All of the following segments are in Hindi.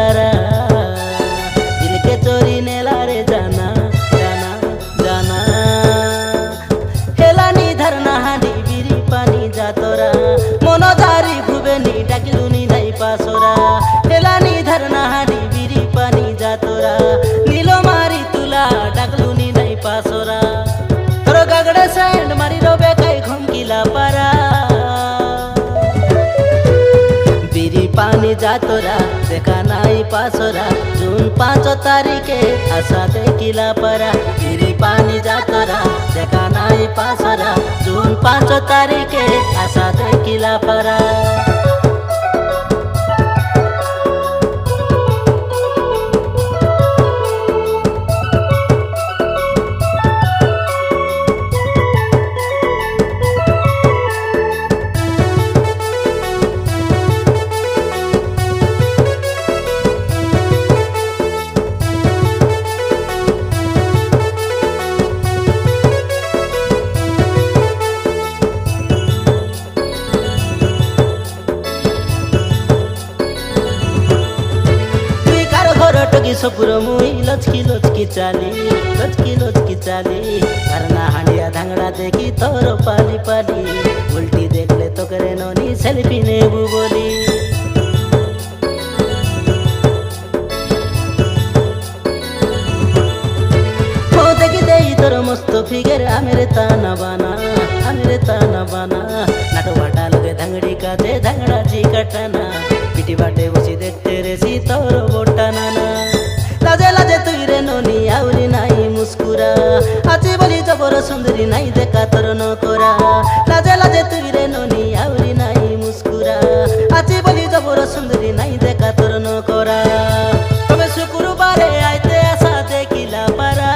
तारा दिल के चोरी नेला रे जाना जाना जाना हेलानी धरना हांडी बिरी पानी जातोरा मनोदारी घुबेनी डाकिलुनी नहीं पासोरा हेलानी धरना हांडी बिरी पानी जातोरा नीलो मारी तुला डाकलुनी नहीं पासोरा तोरो गगड़े सैंड मारी रोबे कई घुमकिला पारा बिरी पानी जातोरा देखा नाई पासोरा जून 5 तारीखे आशा देखिला परा बिरी पानी जातोरा देखा नाई पासोरा जून 5 तारीखे आशा देखिला परा टोकी सपुर मुई लचकी लचकी चाली करना हांडिया धांगड़ा देखी तोरो पाली पाली उल्टी देख ले तो करे नोनी सेल्फी नेबू बोली हो देखी दे तोर मस्त फिगर आमेरे ताना बाना नाटो बाटा लगे धांगड़ी का दे धांगड़ा जी कटना पिटी बाटे बसी देखते रे सी तोरो बोटा नाना लाजे लाजे तुई रे नोनी आउरी नाई मुस्कुरा आची बोली जबर सुंदरी नाई देखा तोर नकोरा लाजे लाजे तुई रे नोनी आउरी नाई मुस्कुरा आची बोली जबर सुंदरी नाई देखा तोर नकोरा तबे शुक्रवारे आइते आशा देखिला पारा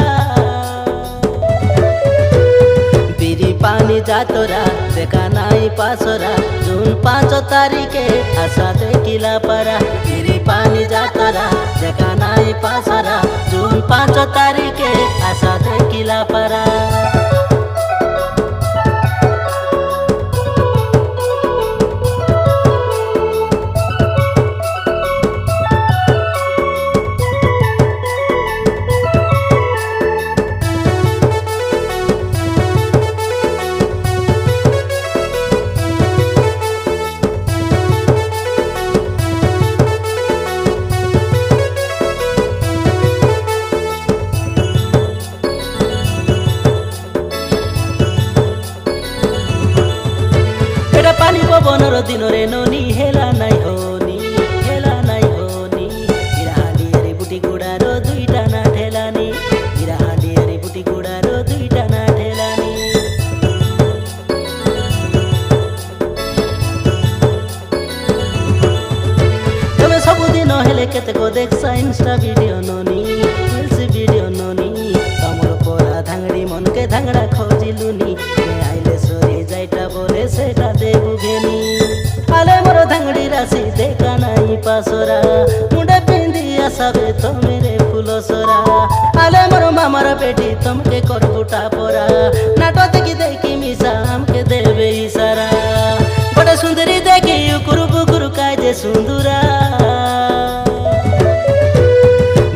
बिरी पानी जातोरा देखा नाई पासोरा जून 5 तारीखे आशा देखिला परा बिरी पानी जातोरा देखा नाई पासोरा जून 5 तारीखे आशा देखिला परा पानी पवनर दिन रे नोनी हेला नाई होनी हिराहाली अरे बुटी गुड़ारो दुईटा ना ठेलानी हिराहाली अरे बुटी गुड़ारो दुईटा ना ठेलानी तमे सबुदिन हेले केतेको देखसा इंस्टा वीडियो नोनी रील्स वीडियो नोनी तमर पोरा धांगड़ी मन के धांगड़ा खोजिलुनी आइले सोरी जाइटा बोले सेटा देबु घेनी आले मोर धांगड़ी राशि देखा नाई पासोरा मुंडे पिंदी आसाबे तो मेरे फुलो सोरा आले मोर मामार बेटी तुमके करबुटा पोरा नाटो देखी मिसा हमके देवे इशारा बड़े सुंदरी देखी उकुरु बुकुरु काजे सुंदरा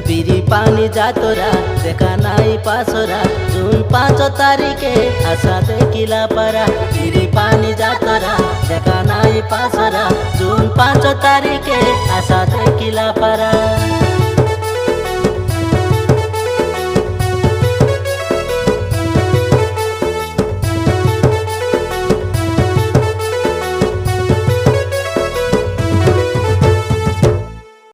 बिरी पानी जातोरा देखा नाई पासोरा जून 5 तारीखे आशा देखिला परा बिरी पानी जातोरा देखा नाई पासोरा जून 5 तारीखे आशा देखिला परा।